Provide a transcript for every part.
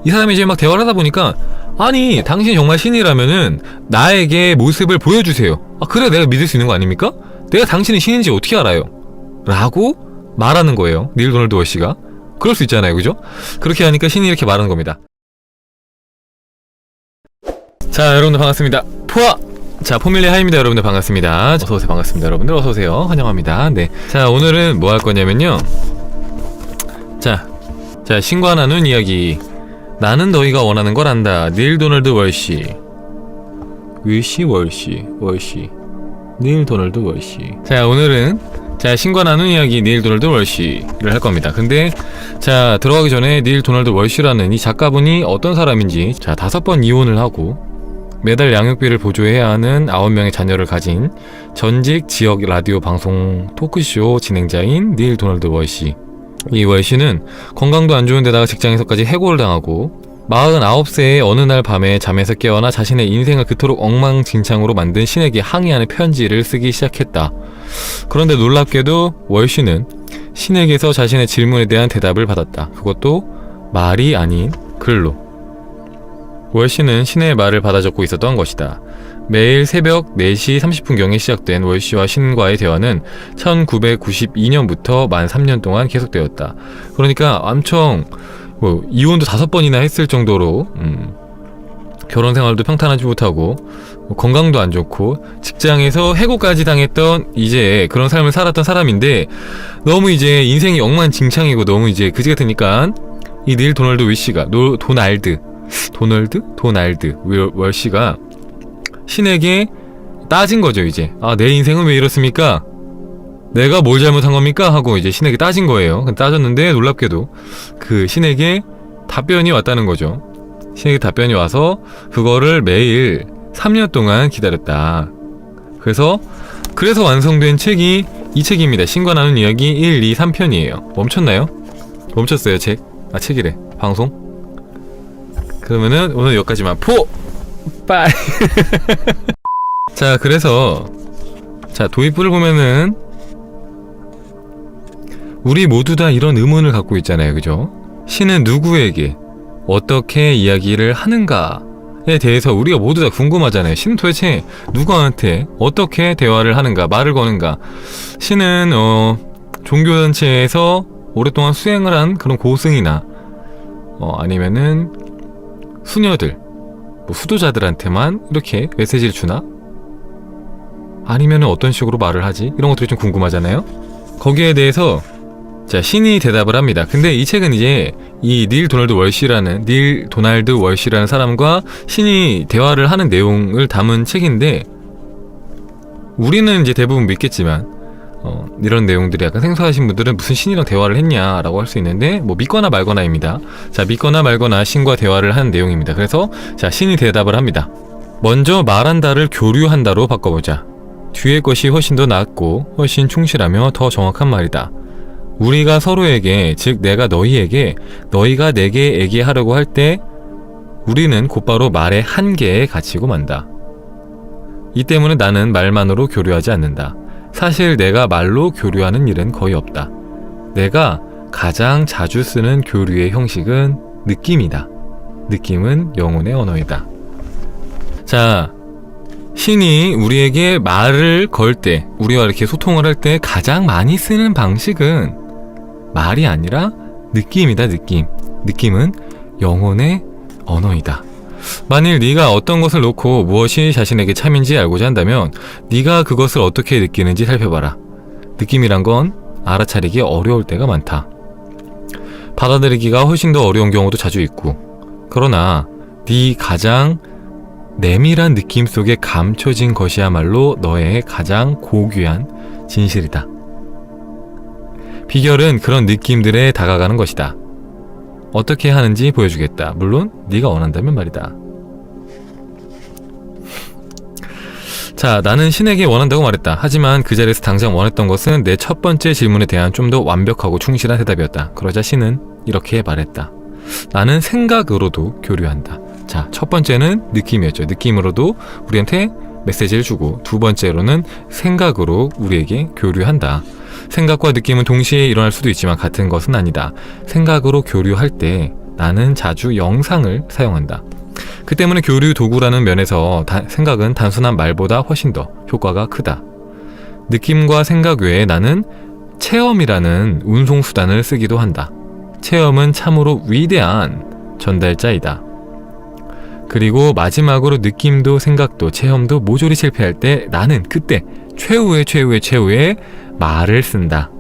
이 사람이 이제 막 대화를 하다 보니까, 아니 당신이 정말 신이라면은 나에게 모습을 보여주세요. 아 그래 내가 믿을 수 있는 거 아닙니까? 내가 당신이 신인지 어떻게 알아요? 라고 말하는 거예요. 닐 도널드 월시가. 그럴 수 있잖아요, 그죠? 그렇게 하니까 신이 이렇게 말하는 겁니다. 자, 여러분들 반갑습니다. 포아! 자, 포밀리 하입니다. 여러분들 반갑습니다. 어서오세요. 반갑습니다. 여러분들 어서오세요. 환영합니다. 네. 자, 오늘은 뭐 할 거냐면요. 자, 신과 나눈 이야기. 나는 너희가 원하는 걸 안다. 닐 도널드 월시. 월시. 닐 도널드 월시. 자, 오늘은 신과 나눈 이야기 닐 도널드 월시를 할 겁니다. 근데 자, 들어가기 전에 닐 도널드 월시라는 이 작가분이 어떤 사람인지, 자, 5번 이혼을 하고 매달 양육비를 보조해야 하는 9명의 자녀를 가진 전직 지역 라디오 방송 토크쇼 진행자인 닐 도널드 월시. 이 월시는 건강도 안 좋은 데다가 직장에서까지 해고를 당하고 49세의 어느 날 밤에 잠에서 깨어나 자신의 인생을 그토록 엉망진창으로 만든 신에게 항의하는 편지를 쓰기 시작했다. 그런데 놀랍게도 월시는 신에게서 자신의 질문에 대한 대답을 받았다. 그것도 말이 아닌 글로. 월시는 신의 말을 받아 적고 있었던 것이다. 매일 새벽 4시 30분경에 시작된 월시와 신과의 대화는 1992년부터 만 3년 동안 계속되었다. 그러니까 엄청 이혼도 5번이나 했을 정도로 결혼 생활도 평탄하지 못하고 건강도 안 좋고 직장에서 해고까지 당했던 이제 그런 삶을 살았던 사람인데, 너무 이제 인생이 엉망진창이고 너무 이제 그지 같으니까 이 닐 도널드 월시가 도널드 월시가 신에게 따진 거죠. 이제 내 인생은 왜 이렇습니까? 내가 뭘 잘못한 겁니까? 하고 이제 신에게 따진 거예요. 따졌는데 놀랍게도 그 신에게 답변이 왔다는 거죠. 신에게 답변이 와서 그거를 매일 3년 동안 기다렸다. 그래서 완성된 책이 이 책입니다. 신과 나눈 이야기 1, 2, 3편이에요. 멈췄나요? 멈췄어요. 책이래. 방송? 그러면은 오늘 여기까지만. 빠이. 자, 그래서 도입부를 보면은 우리 모두 다 이런 의문을 갖고 있잖아요, 그죠? 신은 누구에게 어떻게 이야기를 하는가에 대해서 우리가 모두 다 궁금하잖아요. 신은 도대체 누구한테 어떻게 대화를 하는가, 말을 거는가. 신은 종교단체에서 오랫동안 수행을 한 그런 고승이나 아니면은 수녀들, 수도자들한테만 이렇게 메시지를 주나? 아니면은 어떤 식으로 말을 하지? 이런 것들이 좀 궁금하잖아요. 거기에 대해서 신이 대답을 합니다. 근데 이 책은 이제 이 닐 도널드 월시라는 사람과 신이 대화를 하는 내용을 담은 책인데, 우리는 이제 대부분 믿겠지만 이런 내용들이 약간 생소하신 분들은 무슨 신이랑 대화를 했냐라고 할 수 있는데, 믿거나 말거나입니다. 믿거나 말거나 신과 대화를 하는 내용입니다. 그래서 신이 대답을 합니다. 먼저 말한다를 교류한다로 바꿔보자. 뒤의 것이 훨씬 더 낫고 훨씬 충실하며 더 정확한 말이다. 우리가 서로에게, 즉 내가 너희에게, 너희가 내게 얘기하려고 할 때 우리는 곧바로 말의 한계에 갇히고 만다. 이 때문에 나는 말만으로 교류하지 않는다. 사실 내가 말로 교류하는 일은 거의 없다. 내가 가장 자주 쓰는 교류의 형식은 느낌이다. 느낌은 영혼의 언어이다. 신이 우리에게 말을 걸 때, 우리와 이렇게 소통을 할 때 가장 많이 쓰는 방식은 말이 아니라 느낌이다. 느낌은 영혼의 언어이다. 만일 네가 어떤 것을 놓고 무엇이 자신에게 참인지 알고자 한다면 네가 그것을 어떻게 느끼는지 살펴봐라. 느낌이란 건 알아차리기 어려울 때가 많다. 받아들이기가 훨씬 더 어려운 경우도 자주 있고, 그러나 네 가장 내밀한 느낌 속에 감춰진 것이야말로 너의 가장 고귀한 진실이다. 비결은 그런 느낌들에 다가가는 것이다. 어떻게 하는지 보여주겠다. 물론 네가 원한다면 말이다. 나는 신에게 원한다고 말했다. 하지만 그 자리에서 당장 원했던 것은 내 첫 번째 질문에 대한 좀 더 완벽하고 충실한 대답이었다. 그러자 신은 이렇게 말했다. 나는 생각으로도 교류한다. 첫 번째는 느낌이었죠. 느낌으로도 우리한테 메시지를 주고, 두 번째로는 생각으로 우리에게 교류한다. 생각과 느낌은 동시에 일어날 수도 있지만 같은 것은 아니다. 생각으로 교류할 때 나는 자주 영상을 사용한다. 그 때문에 교류 도구라는 면에서 생각은 단순한 말보다 훨씬 더 효과가 크다. 느낌과 생각 외에 나는 체험이라는 운송수단을 쓰기도 한다. 체험은 참으로 위대한 전달자이다. 그리고 마지막으로 느낌도 생각도 체험도 모조리 실패할 때 나는 그때 최후의 말을 쓴다.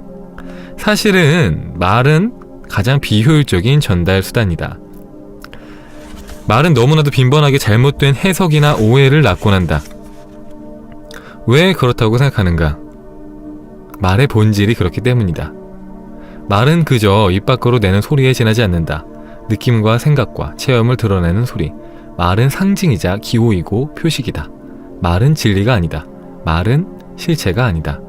사실은 말은 가장 비효율적인 전달 수단이다. 말은 너무나도 빈번하게 잘못된 해석이나 오해를 낳곤 한다. 왜 그렇다고 생각하는가? 말의 본질이 그렇기 때문이다. 말은 그저 입 밖으로 내는 소리에 지나지 않는다. 느낌과 생각과 체험을 드러내는 소리. 말은 상징이자 기호이고 표식이다. 말은 진리가 아니다. 말은 실체가 아니다.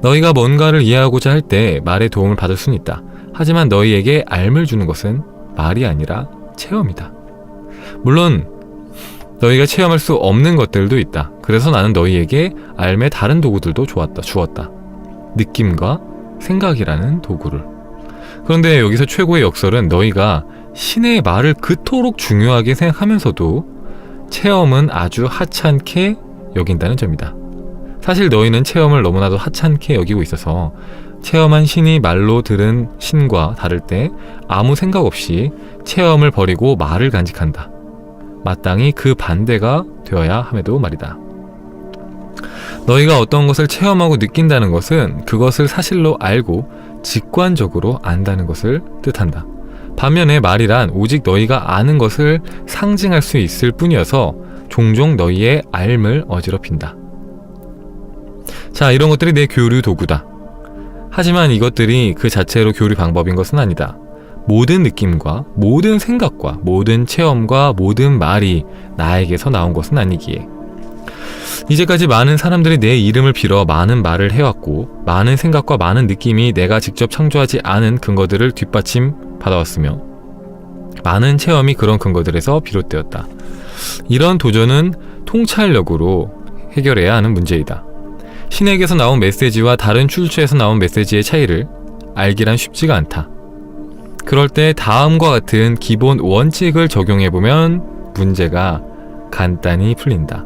너희가 뭔가를 이해하고자 할 때 말의 도움을 받을 수는 있다. 하지만 너희에게 알을 주는 것은 말이 아니라 체험이다. 물론 너희가 체험할 수 없는 것들도 있다. 그래서 나는 너희에게 알의 다른 도구들도 주었다. 느낌과 생각이라는 도구를. 그런데 여기서 최고의 역설은 너희가 신의 말을 그토록 중요하게 생각하면서도 체험은 아주 하찮게 여긴다는 점이다. 사실 너희는 체험을 너무나도 하찮게 여기고 있어서 체험한 신이 말로 들은 신과 다를 때 아무 생각 없이 체험을 버리고 말을 간직한다. 마땅히 그 반대가 되어야 함에도 말이다. 너희가 어떤 것을 체험하고 느낀다는 것은 그것을 사실로 알고 직관적으로 안다는 것을 뜻한다. 반면에 말이란 오직 너희가 아는 것을 상징할 수 있을 뿐이어서 종종 너희의 알을 어지럽힌다. 자, 이런 것들이 내 교류 도구다. 하지만 이것들이 그 자체로 교류 방법인 것은 아니다. 모든 느낌과 모든 생각과 모든 체험과 모든 말이 나에게서 나온 것은 아니기에 이제까지 많은 사람들이 내 이름을 빌어 많은 말을 해왔고 많은 생각과 많은 느낌이 내가 직접 창조하지 않은 근거들을 뒷받침 받아왔으며 많은 체험이 그런 근거들에서 비롯되었다. 이런 도전은 통찰력으로 해결해야 하는 문제이다. 신에게서 나온 메시지와 다른 출처에서 나온 메시지의 차이를 알기란 쉽지가 않다. 그럴 때 다음과 같은 기본 원칙을 적용해보면 문제가 간단히 풀린다.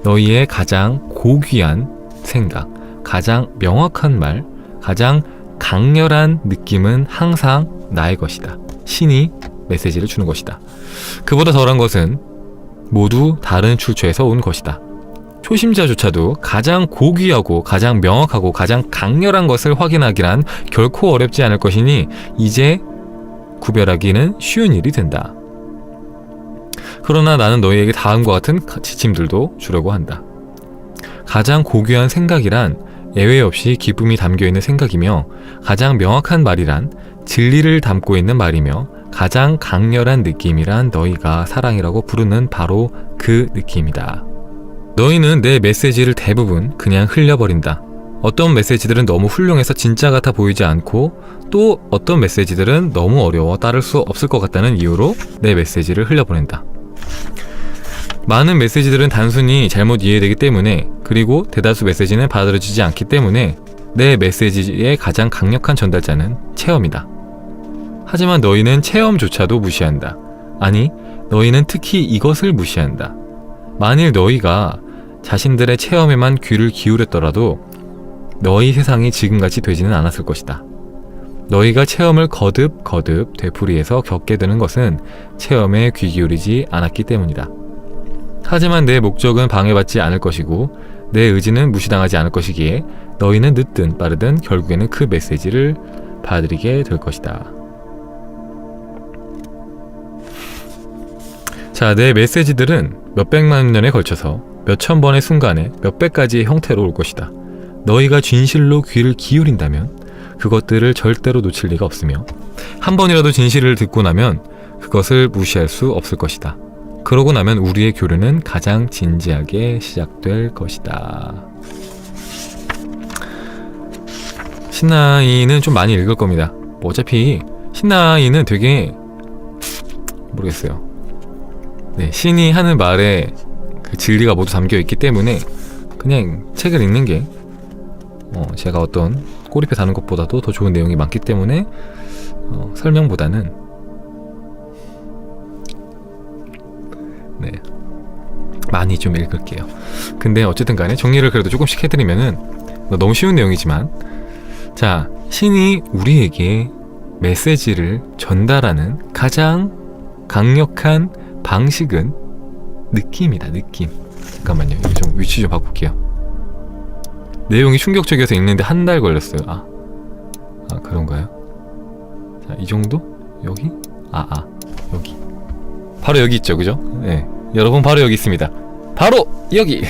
너희의 가장 고귀한 생각, 가장 명확한 말, 가장 강렬한 느낌은 항상 나의 것이다. 신이 메시지를 주는 것이다. 그보다 덜한 것은 모두 다른 출처에서 온 것이다. 초심자조차도 가장 고귀하고 가장 명확하고 가장 강렬한 것을 확인하기란 결코 어렵지 않을 것이니 이제 구별하기는 쉬운 일이 된다. 그러나 나는 너희에게 다음과 같은 지침들도 주려고 한다. 가장 고귀한 생각이란 예외 없이 기쁨이 담겨있는 생각이며 가장 명확한 말이란 진리를 담고 있는 말이며 가장 강렬한 느낌이란 너희가 사랑이라고 부르는 바로 그 느낌이다. 너희는 내 메시지를 대부분 그냥 흘려버린다. 어떤 메시지들은 너무 훌륭해서 진짜 같아 보이지 않고 또 어떤 메시지들은 너무 어려워 따를 수 없을 것 같다는 이유로 내 메시지를 흘려보낸다. 많은 메시지들은 단순히 잘못 이해되기 때문에 그리고 대다수 메시지는 받아들여지지 않기 때문에 내 메시지의 가장 강력한 전달자는 체험이다. 하지만 너희는 체험조차도 무시한다. 아니, 너희는 특히 이것을 무시한다. 만일 너희가 자신들의 체험에만 귀를 기울였더라도 너희 세상이 지금같이 되지는 않았을 것이다. 너희가 체험을 거듭 되풀이해서 겪게 되는 것은 체험에 귀 기울이지 않았기 때문이다. 하지만 내 목적은 방해받지 않을 것이고 내 의지는 무시당하지 않을 것이기에 너희는 늦든 빠르든 결국에는 그 메시지를 받아들이게 될 것이다. 자, 내 메시지들은 몇백만 년에 걸쳐서 몇천 번의 순간에 몇백 가지의 형태로 올 것이다. 너희가 진실로 귀를 기울인다면 그것들을 절대로 놓칠 리가 없으며 한 번이라도 진실을 듣고 나면 그것을 무시할 수 없을 것이다. 그러고 나면 우리의 교류는 가장 진지하게 시작될 것이다. 신나이는 좀 많이 읽을 겁니다. 뭐 어차피 신나이는 되게 모르겠어요. 네, 신이 하는 말에 그 진리가 모두 담겨있기 때문에 그냥 책을 읽는 게 제가 어떤 꼬리표 다는 것보다도 더 좋은 내용이 많기 때문에 설명보다는 네, 많이 좀 읽을게요. 근데 어쨌든 간에 정리를 그래도 조금씩 해드리면은 너무 쉬운 내용이지만, 자, 신이 우리에게 메시지를 전달하는 가장 강력한 방식은 느낌이다. 느낌. 잠깐만요, 이거 좀 위치 좀 바꿀게요. 내용이 충격적이어서 읽는데 한 달 걸렸어요. 아 그런가요? 자, 이 정도? 여기? 여기. 바로 여기 있죠, 그죠? 네, 여러분 바로 여기 있습니다. 바로 여기.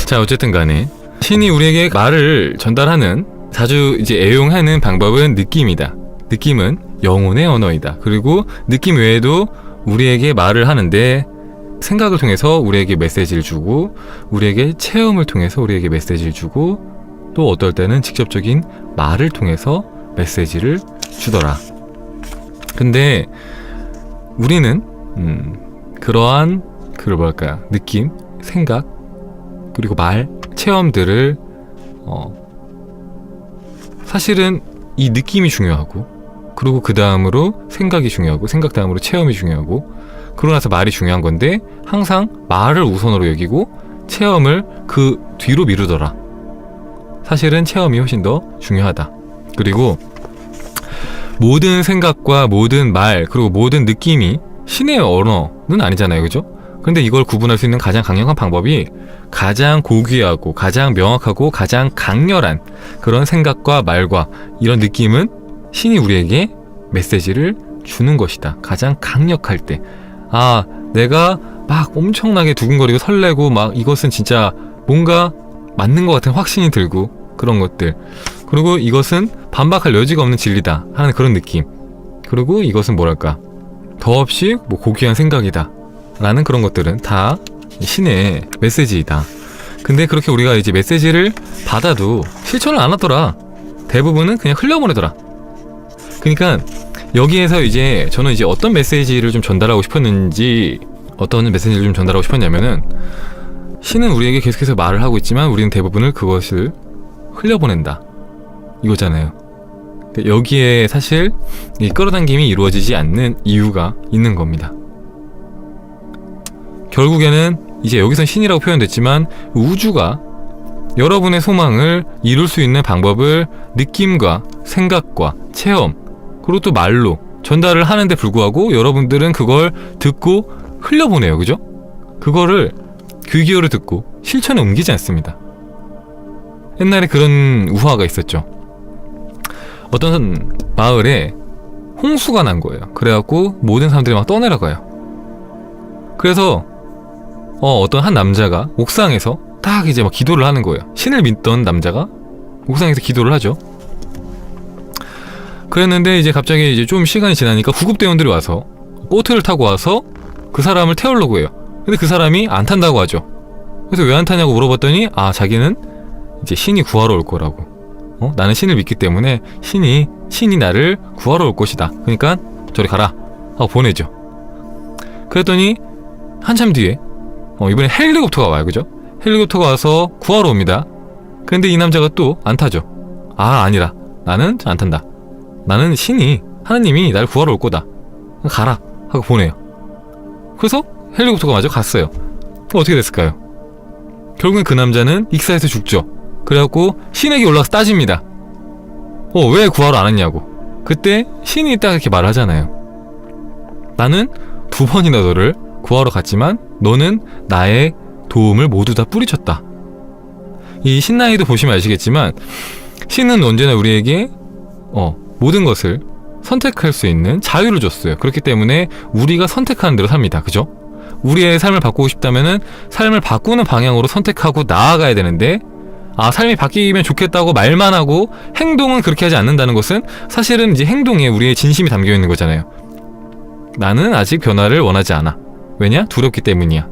자, 어쨌든 간에 신이 우리에게 말을 전달하는, 자주 이제 애용하는 방법은 느낌이다. 느낌은 영혼의 언어이다. 그리고 느낌 외에도 우리에게 말을 하는데, 생각을 통해서 우리에게 메시지를 주고, 우리에게 체험을 통해서 우리에게 메시지를 주고, 또 어떨 때는 직접적인 말을 통해서 메시지를 주더라. 근데 우리는 그러한 느낌, 생각, 그리고 말, 체험들을 사실은 이 느낌이 중요하고, 그리고 그 다음으로 생각이 중요하고, 생각 다음으로 체험이 중요하고, 그러고 나서 말이 중요한 건데, 항상 말을 우선으로 여기고 체험을 그 뒤로 미루더라. 사실은 체험이 훨씬 더 중요하다. 그리고 모든 생각과 모든 말, 그리고 모든 느낌이 신의 언어는 아니잖아요, 그죠? 근데 이걸 구분할 수 있는 가장 강력한 방법이, 가장 고귀하고 가장 명확하고 가장 강렬한 그런 생각과 말과 이런 느낌은 신이 우리에게 메시지를 주는 것이다. 가장 강력할 때, 내가 막 엄청나게 두근거리고 설레고 막 이것은 진짜 뭔가 맞는 것 같은 확신이 들고 그런 것들, 그리고 이것은 반박할 여지가 없는 진리다 하는 그런 느낌, 그리고 이것은 뭐랄까, 더없이 뭐 고귀한 생각이다 라는 그런 것들은 다 신의 메시지이다. 근데 그렇게 우리가 이제 메시지를 받아도 실천을 안 하더라. 대부분은 그냥 흘려보내더라. 그러니까 여기에서 이제 저는 이제 어떤 메시지를 좀 전달하고 싶었는지, 어떤 메시지를 좀 전달하고 싶었냐면은, 신은 우리에게 계속해서 말을 하고 있지만 우리는 대부분을 그것을 흘려보낸다, 이거잖아요. 여기에 사실 이 끌어당김이 이루어지지 않는 이유가 있는 겁니다. 결국에는 이제 여기선 신이라고 표현됐지만, 우주가 여러분의 소망을 이룰 수 있는 방법을 느낌과 생각과 체험, 그리고 또 말로 전달을 하는데 불구하고 여러분들은 그걸 듣고 흘려보내요, 그죠? 그거를 귀 기울여 듣고 실천에 옮기지 않습니다. 옛날에 그런 우화가 있었죠. 어떤 마을에 홍수가 난 거예요. 그래갖고 모든 사람들이 막 떠내려가요. 그래서 어떤 한 남자가 옥상에서 딱 이제 막 기도를 하는 거예요. 신을 믿던 남자가 옥상에서 기도를 하죠. 그랬는데 이제 갑자기 이제 좀 시간이 지나니까 구급대원들이 와서 보트를 타고 와서 그 사람을 태우려고 해요. 근데 그 사람이 안 탄다고 하죠. 그래서 왜 안 타냐고 물어봤더니, 자기는 이제 신이 구하러 올 거라고. 나는 신을 믿기 때문에 신이 나를 구하러 올 것이다. 그러니까 저리 가라 하고 보내죠. 그랬더니 한참 뒤에 이번에 헬리콥터가 와요, 그죠? 헬리콥터가 와서 구하러 옵니다. 근데 이 남자가 또 안 타죠. 아니라 나는 안 탄다. 나는 하나님이 나를 구하러 올 거다. 가라 하고 보내요. 그래서 헬리콥터가 마저 갔어요. 어떻게 됐을까요? 결국엔 그 남자는 익사해서 죽죠. 그래갖고 신에게 올라가서 따집니다. 왜 구하러 안 왔냐고. 그때 신이 딱 이렇게 말을 하잖아요. 나는 2번이나 너를 구하러 갔지만 너는 나의 도움을 모두 다 뿌리쳤다. 이 신나이도 보시면 아시겠지만, 신은 언제나 우리에게 모든 것을 선택할 수 있는 자유를 줬어요. 그렇기 때문에 우리가 선택하는 대로 삽니다, 그죠? 우리의 삶을 바꾸고 싶다면은 삶을 바꾸는 방향으로 선택하고 나아가야 되는데, 삶이 바뀌면 좋겠다고 말만 하고 행동은 그렇게 하지 않는다는 것은 사실은 이제 행동에 우리의 진심이 담겨 있는 거잖아요. 나는 아직 변화를 원하지 않아. 왜냐? 두렵기 때문이야.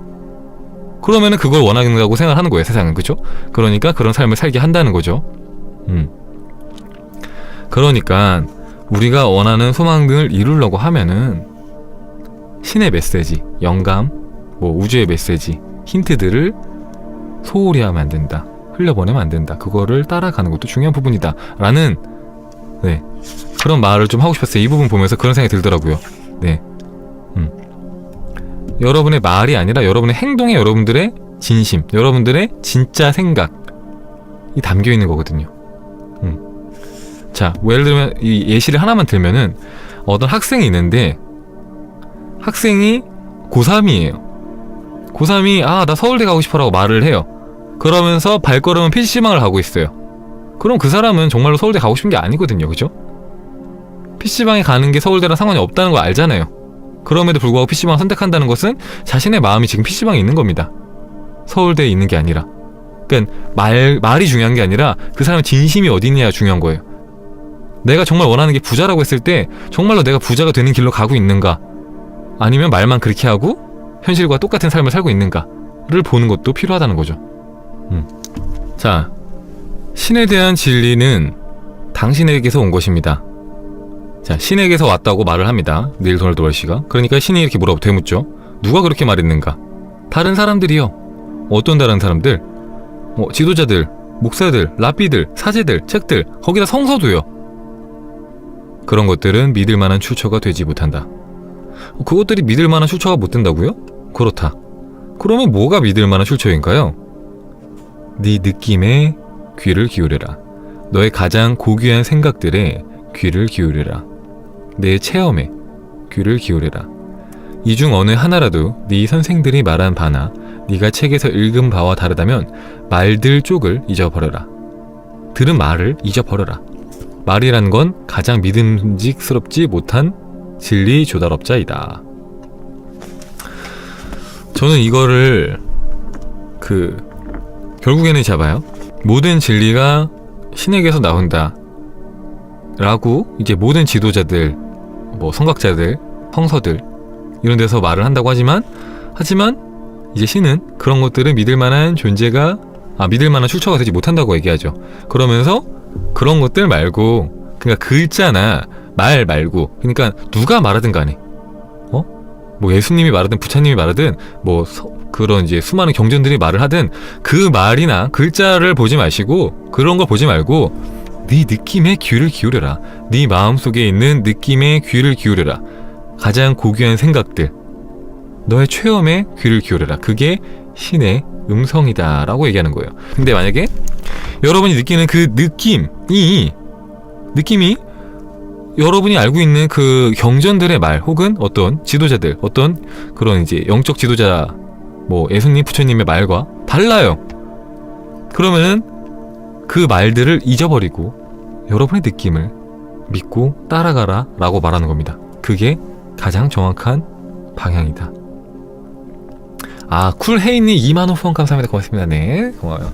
그러면은 그걸 원한다고 생각하는 거예요, 세상은, 그죠? 그러니까 그런 삶을 살게 한다는 거죠. 그러니까 우리가 원하는 소망을 이루려고 하면은 신의 메시지, 영감, 우주의 메시지, 힌트들을 소홀히 하면 안 된다. 흘려보내면 안 된다. 그거를 따라가는 것도 중요한 부분이다 라는 그런 말을 좀 하고 싶었어요. 이 부분 보면서 그런 생각이 들더라고요. 여러분의 말이 아니라 여러분의 행동에 여러분들의 진심, 여러분들의 진짜 생각이 담겨 있는 거거든요. 자, 뭐 예를 들면 이 예시를 하나만 들면은 어떤 학생이 있는데 학생이 고3이에요. 고3이 나 서울대 가고 싶어라고 말을 해요. 그러면서 발걸음은 PC방을 가고 있어요. 그럼 그 사람은 정말로 서울대 가고 싶은 게 아니거든요. 그죠? PC방에 가는 게 서울대랑 상관이 없다는 거 알잖아요. 그럼에도 불구하고 PC방을 선택한다는 것은 자신의 마음이 지금 PC방에 있는 겁니다. 서울대에 있는 게 아니라. 그러니까 말이 중요한 게 아니라 그 사람의 진심이 어디 있느냐가 중요한 거예요. 내가 정말 원하는 게 부자라고 했을 때 정말로 내가 부자가 되는 길로 가고 있는가, 아니면 말만 그렇게 하고 현실과 똑같은 삶을 살고 있는가를 보는 것도 필요하다는 거죠. 자, 신에 대한 진리는 당신에게서 온 것입니다. 자, 신에게서 왔다고 말을 합니다. 닐 도널드 월시가. 그러니까 신이 이렇게 되묻죠. 누가 그렇게 말했는가? 다른 사람들이요. 어떤 다른 사람들? 지도자들, 목사들, 랍비들, 사제들, 책들, 거기다 성서도요. 그런 것들은 믿을 만한 출처가 되지 못한다. 그것들이 믿을 만한 출처가 못 된다고요? 그렇다. 그러면 뭐가 믿을 만한 출처인가요? 네 느낌에 귀를 기울여라. 너의 가장 고귀한 생각들에 귀를 기울여라. 내 체험에 귀를 기울여라. 이 중 어느 하나라도 네 선생들이 말한 바나 네가 책에서 읽은 바와 다르다면 말들 쪽을 잊어버려라. 들은 말을 잊어버려라. 말이란 건 가장 믿음직스럽지 못한 진리 조달업자이다. 저는 이거를 결국에는 잡아요. 모든 진리가 신에게서 나온다 라고 이제 모든 지도자들, 성각자들, 성서들 이런 데서 말을 한다고 하지만 이제 신은 그런 것들을 믿을 만한 출처가 되지 못한다고 얘기하죠. 그러면서 그런 것들 말고, 그러니까 글자나 말 말고, 그러니까 누가 말하든 간에 예수님이 말하든 부처님이 말하든 그런 이제 수많은 경전들이 말을 하든 그 말이나 글자를 보지 마시고, 그런 걸 보지 말고 네 느낌에 귀를 기울여라. 네 마음속에 있는 느낌에 귀를 기울여라. 가장 고귀한 생각들, 너의 체험에 귀를 기울여라. 그게 신의 음성이다 라고 얘기하는 거예요. 근데 만약에 여러분이 느끼는 그 느낌이 여러분이 알고 있는 그 경전들의 말, 혹은 어떤 지도자들, 어떤 그런 이제 영적 지도자, 예수님, 부처님의 말과 달라요. 그러면은 그 말들을 잊어버리고 여러분의 느낌을 믿고 따라가라 라고 말하는 겁니다. 그게 가장 정확한 방향이다. 쿨헤이님 2만원 후원 감사합니다. 고맙습니다. 네, 고마워요.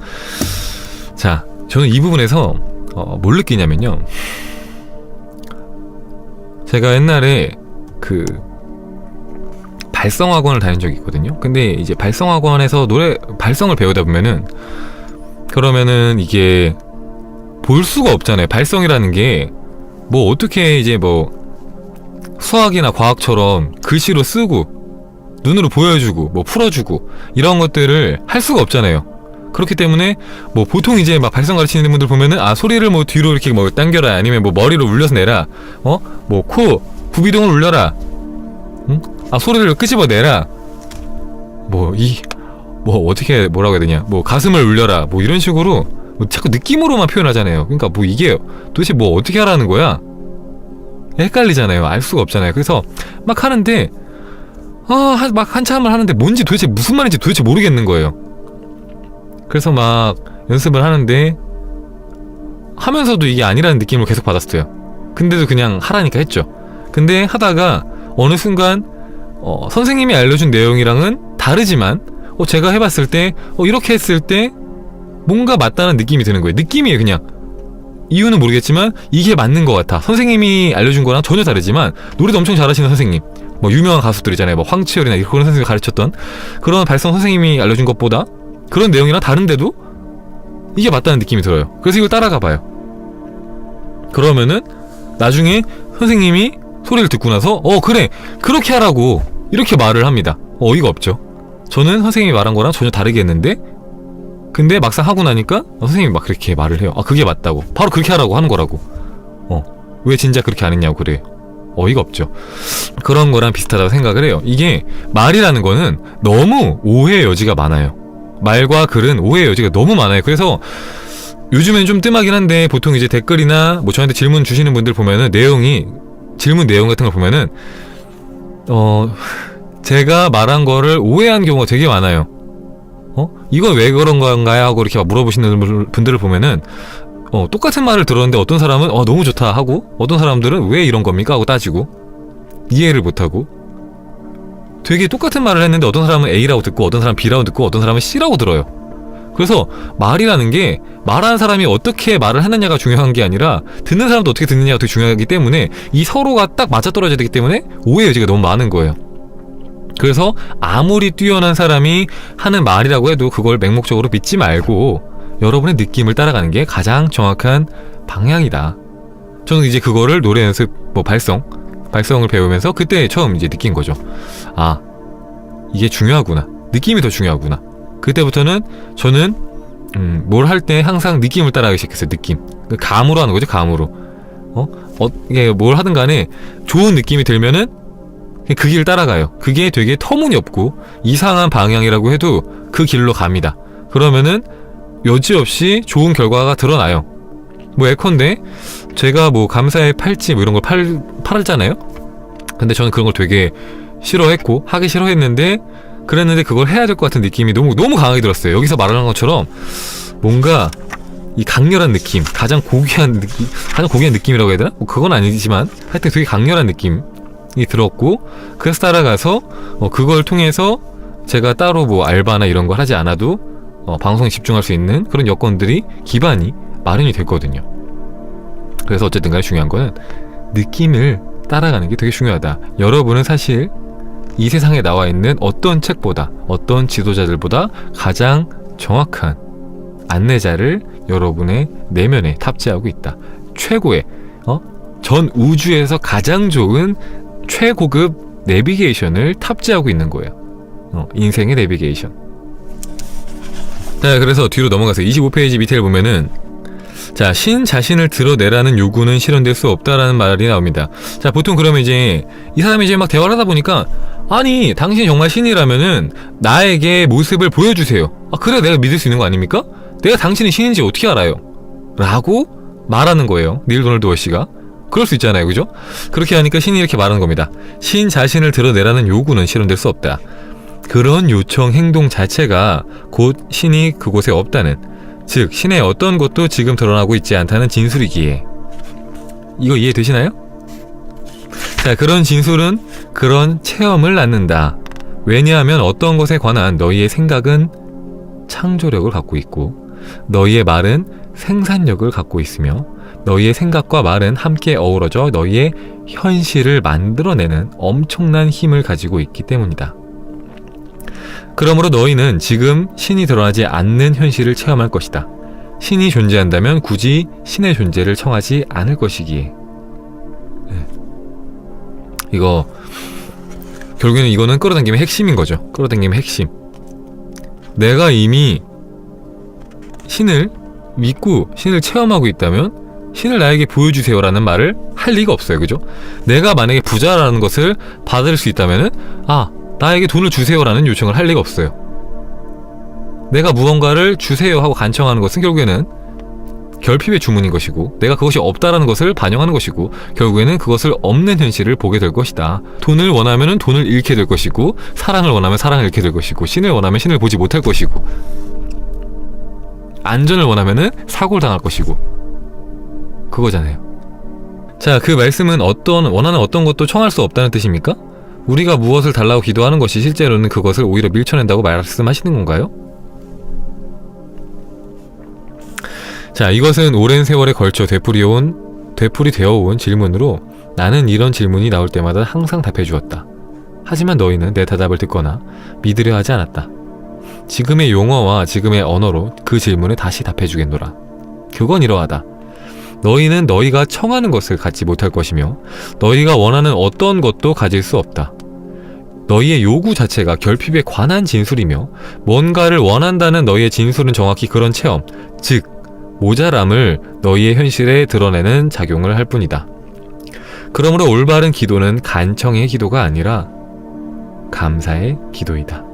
자, 저는 이 부분에서 뭘 느끼냐면요, 제가 옛날에 발성학원을 다닌 적이 있거든요. 근데 이제 발성학원에서 발성을 배우다 보면은, 그러면은 이게 볼 수가 없잖아요. 발성이라는 게 어떻게 이제 수학이나 과학처럼 글씨로 쓰고 눈으로 보여주고 풀어주고 이런 것들을 할 수가 없잖아요. 그렇기 때문에 보통 이제 발성 가르치는 분들 보면은 소리를 뒤로 이렇게 당겨라, 아니면 머리로 울려서 내라, 코 부비동을 울려라, 소리를 끄집어내라, 어떻게 뭐라고 해야 되냐, 가슴을 울려라, 이런 식으로 자꾸 느낌으로만 표현하잖아요. 그러니까 이게 도대체 어떻게 하라는 거야? 헷갈리잖아요. 알 수가 없잖아요. 그래서 막 하는데 막 한참을 하는데 뭔지 도대체 무슨 말인지 도대체 모르겠는 거예요. 그래서 막 연습을 하는데 하면서도 이게 아니라는 느낌을 계속 받았어요. 근데도 그냥 하라니까 했죠. 근데 하다가 어느 순간 선생님이 알려준 내용이랑은 다르지만 제가 해봤을 때 이렇게 했을 때 뭔가 맞다는 느낌이 드는 거예요. 느낌이에요. 그냥 이유는 모르겠지만 이게 맞는 것 같아. 선생님이 알려준 거랑 전혀 다르지만 노래도 엄청 잘하시는 선생님, 유명한 가수들이잖아요. 황치열이나 그런 선생님이 가르쳤던 그런 발성 선생님이 알려준 것보다 그런 내용이랑 다른데도 이게 맞다는 느낌이 들어요. 그래서 이걸 따라가 봐요. 그러면은 나중에 선생님이 소리를 듣고 나서 그래, 그렇게 하라고 이렇게 말을 합니다. 어이가 없죠. 저는 선생님이 말한 거랑 전혀 다르게 했는데, 근데 막상 하고 나니까 선생님이 막 그렇게 말을 해요. 그게 맞다고, 바로 그렇게 하라고 하는 거라고. 왜 진짜 그렇게 안 했냐고 그래요. 어이가 없죠. 그런 거랑 비슷하다고 생각을 해요. 이게 말이라는 거는 너무 오해의 여지가 많아요. 말과 글은 오해의 여지가 너무 많아요. 그래서 요즘엔 좀 뜸하긴 한데 보통 이제 댓글이나 뭐 저한테 질문 주시는 분들 보면은 질문 내용 같은 걸 보면은 제가 말한 거를 오해한 경우가 되게 많아요. 이건 왜 그런 건가요? 하고 이렇게 막 물어보시는 분들을 보면은 똑같은 말을 들었는데 어떤 사람은 너무 좋다 하고 어떤 사람들은 왜 이런 겁니까? 하고 따지고 이해를 못하고 되게 똑같은 말을 했는데 어떤 사람은 A라고 듣고 어떤 사람은 B라고 듣고 어떤 사람은 C라고 들어요. 그래서 말이라는 게 말하는 사람이 어떻게 말을 하느냐가 중요한 게 아니라 듣는 사람도 어떻게 듣느냐가 되게 중요하기 때문에 이 서로가 딱 맞아떨어져야 되기 때문에 오해 여지가 너무 많은 거예요. 그래서 아무리 뛰어난 사람이 하는 말이라고 해도 그걸 맹목적으로 믿지 말고 여러분의 느낌을 따라가는 게 가장 정확한 방향이다. 저는 이제 그거를 노래 연습 발성을 배우면서 그때 처음 이제 느낀 거죠. 아, 이게 중요하구나. 느낌이 더 중요하구나. 그때부터는 저는 뭘 할 때 항상 느낌을 따라가기 시작했어요. 느낌. 감으로 하는 거죠. 감으로. 이게 뭘 하든 간에 좋은 느낌이 들면은 그 길을 따라가요. 그게 되게 터무니없고 이상한 방향이라고 해도 그 길로 갑니다. 그러면은 여지없이 좋은 결과가 드러나요. 뭐 예컨대 제가 뭐 감사의 팔찌 뭐 이런 걸 팔았잖아요. 근데 저는 그런 걸 되게 싫어했고 하기 싫어했는데 그랬는데 그걸 해야 될 것 같은 느낌이 너무 강하게 들었어요. 여기서 말하는 것처럼 뭔가 이 강렬한 느낌, 가장 고귀한 느낌이라고 해야 되나? 뭐 그건 아니지만 하여튼 되게 강렬한 느낌이 들었고 그래서 따라가서 그걸 통해서 제가 따로 뭐 알바나 이런 거 하지 않아도 방송에 집중할 수 있는 그런 여건들이 기반이 마련이 됐거든요. 그래서 어쨌든 간에 중요한 거는 느낌을 따라가는 게 되게 중요하다. 여러분은 사실 이 세상에 나와 있는 어떤 책보다 어떤 지도자들보다 가장 정확한 안내자를 여러분의 내면에 탑재하고 있다. 최고의 전 우주에서 가장 좋은 최고급 내비게이션을 탑재하고 있는 거예요. 인생의 내비게이션. 자, 그래서 뒤로 넘어가서 25페이지 밑에를 보면은 자, 신 자신을 드러내라는 요구는 실현될 수 없다라는 말이 나옵니다. 자, 보통 그러면 이제 이 사람이 이제 막 대화를 하다 보니까 아니, 당신이 정말 신이라면은 나에게 모습을 보여주세요. 그래 내가 믿을 수 있는 거 아닙니까? 내가 당신이 신인지 어떻게 알아요? 라고 말하는 거예요. 닐 도널드 워시가. 그럴 수 있잖아요, 그죠? 그렇게 하니까 신이 이렇게 말하는 겁니다. 신 자신을 드러내라는 요구는 실현될 수 없다. 그런 요청 행동 자체가 곧 신이 그곳에 없다는, 즉 신의 어떤 것도 지금 드러나고 있지 않다는 진술이기에. 이거 이해되시나요? 자, 그런 진술은 그런 체험을 낳는다. 왜냐하면 어떤 것에 관한 너희의 생각은 창조력을 갖고 있고 너희의 말은 생산력을 갖고 있으며 너희의 생각과 말은 함께 어우러져 너희의 현실을 만들어내는 엄청난 힘을 가지고 있기 때문이다. 그러므로 너희는 지금 신이 드러나지 않는 현실을 체험할 것이다. 신이 존재한다면 굳이 신의 존재를 청하지 않을 것이기에. 이거 결국에는 이거는 끌어당김의 핵심인 거죠. 끌어당김의 핵심. 내가 이미 신을 믿고 신을 체험하고 있다면 신을 나에게 보여주세요 라는 말을 할 리가 없어요. 그죠? 내가 만약에 부자라는 것을 받을 수 있다면은 나에게 돈을 주세요 라는 요청을 할 리가 없어요. 내가 무언가를 주세요 하고 간청하는 것은 결국에는 결핍의 주문인 것이고 내가 그것이 없다라는 것을 반영하는 것이고 결국에는 그것을 없는 현실을 보게 될 것이다. 돈을 원하면 돈을 잃게 될 것이고 사랑을 원하면 사랑을 잃게 될 것이고 신을 원하면 신을 보지 못할 것이고 안전을 원하면 사고를 당할 것이고 그거잖아요. 자, 그 말씀은 원하는 어떤 것도 청할 수 없다는 뜻입니까? 우리가 무엇을 달라고 기도하는 것이 실제로는 그것을 오히려 밀쳐낸다고 말씀하시는 건가요? 자, 이것은 오랜 세월에 걸쳐 되풀이되어온 질문으로 나는 이런 질문이 나올 때마다 항상 답해주었다. 하지만 너희는 내 대답을 듣거나 믿으려 하지 않았다. 지금의 용어와 지금의 언어로 그 질문에 다시 답해주겠노라. 그건 이러하다. 너희는 너희가 청하는 것을 갖지 못할 것이며 너희가 원하는 어떤 것도 가질 수 없다. 너희의 요구 자체가 결핍에 관한 진술이며 뭔가를 원한다는 너희의 진술은 정확히 그런 체험, 즉 모자람을 너희의 현실에 드러내는 작용을 할 뿐이다. 그러므로 올바른 기도는 간청의 기도가 아니라 감사의 기도이다.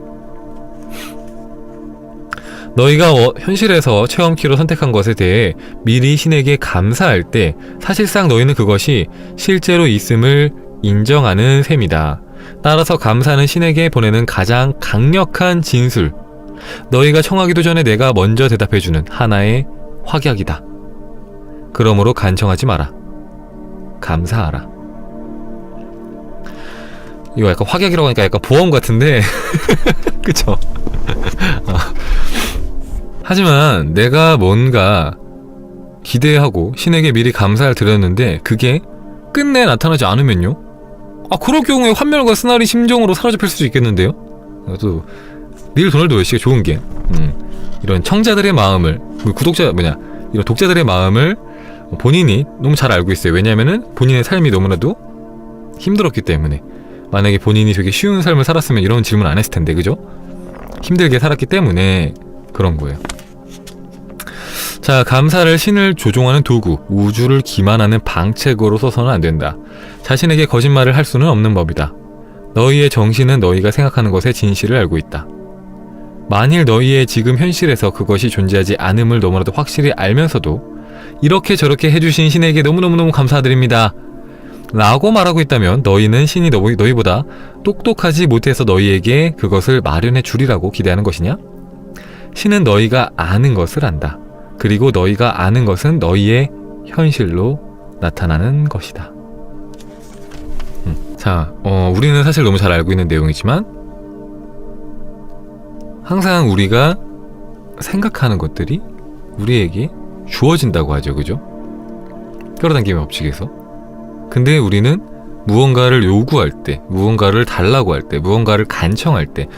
너희가 현실에서 체험키로 선택한 것에 대해 미리 신에게 감사할 때 사실상 너희는 그것이 실제로 있음을 인정하는 셈이다. 따라서 감사는 신에게 보내는 가장 강력한 진술, 너희가 청하기도 전에 내가 먼저 대답해주는 하나의 확약이다. 그러므로 간청하지 마라. 감사하라. 이거 약간 확약이라고 하니까 약간 보험 같은데 그쵸? 하지만 내가 뭔가 기대하고 신에게 미리 감사를 드렸는데 그게 끝내 나타나지 않으면요? 그럴 경우에 환멸과 쓰나리 심정으로 사로잡힐 수도 있겠는데요? 또 닐 도널드 웰시가 좋은 게 이런 청자들의 마음을, 이런 독자들의 마음을 본인이 너무 잘 알고 있어요. 왜냐면은 본인의 삶이 너무나도 힘들었기 때문에. 만약에 본인이 되게 쉬운 삶을 살았으면 이런 질문 안 했을 텐데, 그죠? 힘들게 살았기 때문에 그런 거예요. 자, 감사를 신을 조종하는 도구, 우주를 기만하는 방책으로 써서는 안 된다. 자신에게 거짓말을 할 수는 없는 법이다. 너희의 정신은 너희가 생각하는 것의 진실을 알고 있다. 만일 너희의 지금 현실에서 그것이 존재하지 않음을 너무나도 확실히 알면서도 이렇게 저렇게 해주신 신에게 너무너무너무 감사드립니다 라고 말하고 있다면 너희는 신이 너희보다 똑똑하지 못해서 너희에게 그것을 마련해 주리라고 기대하는 것이냐? 신은 너희가 아는 것을 안다. 그리고 너희가 아는 것은 너희의 현실로 나타나는 것이다. 자, 우리는 사실 너무 잘 알고 있는 내용이지만 항상 우리가 생각하는 것들이 우리에게 주어진다고 하죠. 그죠? 끌어당김의 법칙에서. 근데 우리는 무언가를 요구할 때, 무언가를 달라고 할 때, 무언가를 간청할 때,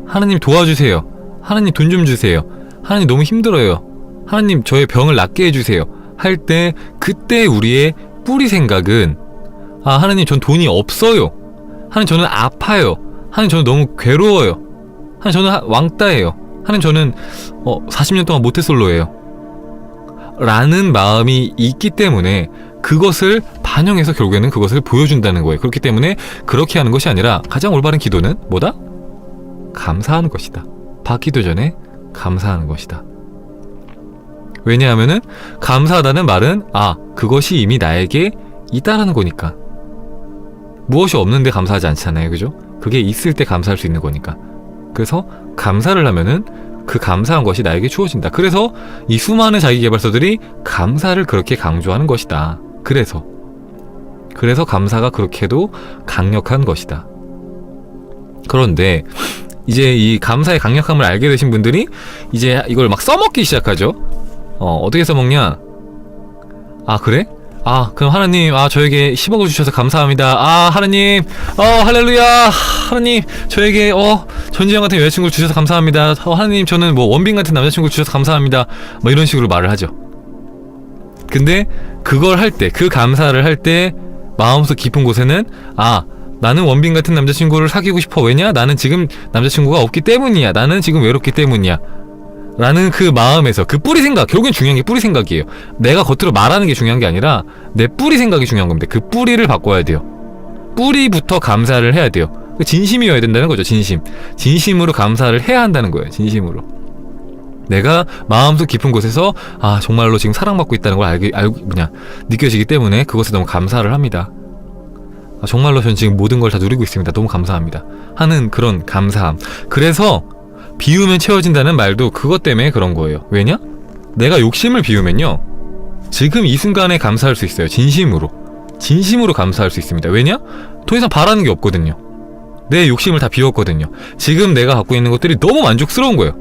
하나님 도와주세요. 하나님 돈 좀 주세요. 하나님 너무 힘들어요. 하나님 저의 병을 낫게 해주세요. 할 때 그때 우리의 뿌리 생각은 하나님 전 돈이 없어요. 하나님 저는 아파요. 하나님 저는 너무 괴로워요. 하나님 저는 왕따예요. 하나님 저는 40년 동안 모태솔로예요. 라는 마음이 있기 때문에 그것을 반영해서 결국에는 그것을 보여준다는 거예요. 그렇기 때문에 그렇게 하는 것이 아니라 가장 올바른 기도는 뭐다? 감사하는 것이다. 받기도 전에 감사하는 것이다. 왜냐하면은 감사하다는 말은 그것이 이미 나에게 있다라는 거니까. 무엇이 없는데 감사하지 않잖아요. 그죠? 그게 있을 때 감사할 수 있는 거니까. 그래서 감사를 하면은 그 감사한 것이 나에게 주어진다. 그래서 이 수많은 자기계발서들이 감사를 그렇게 강조하는 것이다. 그래서 감사가 그렇게도 강력한 것이다. 그런데 이제 이 감사의 강력함을 알게 되신 분들이 이제 이걸 막 써먹기 시작하죠. 어떻게 써먹냐? 그래? 그럼 하나님, 저에게 10억을 주셔서 감사합니다. 하나님, 할렐루야. 하나님, 저에게, 전지현 같은 여자친구를 주셔서 감사합니다. 하나님, 저는 원빈 같은 남자친구를 주셔서 감사합니다. 이런 식으로 말을 하죠. 근데 그걸 할 때, 그 감사를 할 때, 마음속 깊은 곳에는, 나는 원빈 같은 남자친구를 사귀고 싶어. 왜냐? 나는 지금 남자친구가 없기 때문이야. 나는 지금 외롭기 때문이야. 라는 그 마음에서 그 뿌리 생각, 결국엔 중요한 게 뿌리 생각이에요. 내가 겉으로 말하는 게 중요한 게 아니라 내 뿌리 생각이 중요한 겁니다. 그 뿌리를 바꿔야 돼요. 뿌리부터 감사를 해야 돼요. 진심이어야 된다는 거죠. 진심으로 감사를 해야 한다는 거예요. 진심으로. 내가 마음속 깊은 곳에서 정말로 지금 사랑받고 있다는 걸 느껴지기 때문에 그것에 너무 감사를 합니다. 정말로 전 지금 모든 걸 다 누리고 있습니다. 너무 감사합니다. 하는 그런 감사함. 그래서 비우면 채워진다는 말도 그것 때문에 그런 거예요. 왜냐? 내가 욕심을 비우면요, 지금 이 순간에 감사할 수 있어요. 진심으로 감사할 수 있습니다. 왜냐? 더 이상 바라는 게 없거든요. 내 욕심을 다 비웠거든요. 지금 내가 갖고 있는 것들이 너무 만족스러운 거예요.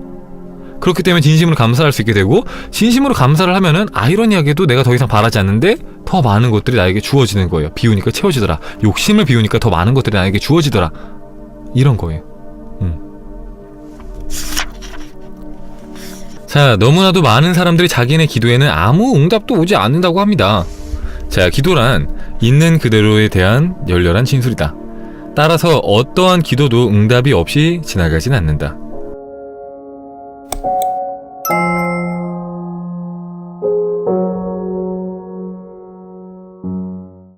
그렇기 때문에 진심으로 감사할 수 있게 되고, 진심으로 감사를 하면은 아이러니하게도 내가 더 이상 바라지 않는데 더 많은 것들이 나에게 주어지는 거예요. 비우니까 채워지더라. 욕심을 비우니까 더 많은 것들이 나에게 주어지더라. 이런 거예요. 자, 너무나도 많은 사람들이 자기네 기도에는 아무 응답도 오지 않는다고 합니다. 자, 기도란 있는 그대로에 대한 열렬한 진술이다. 따라서 어떠한 기도도 응답이 없이 지나가진 않는다.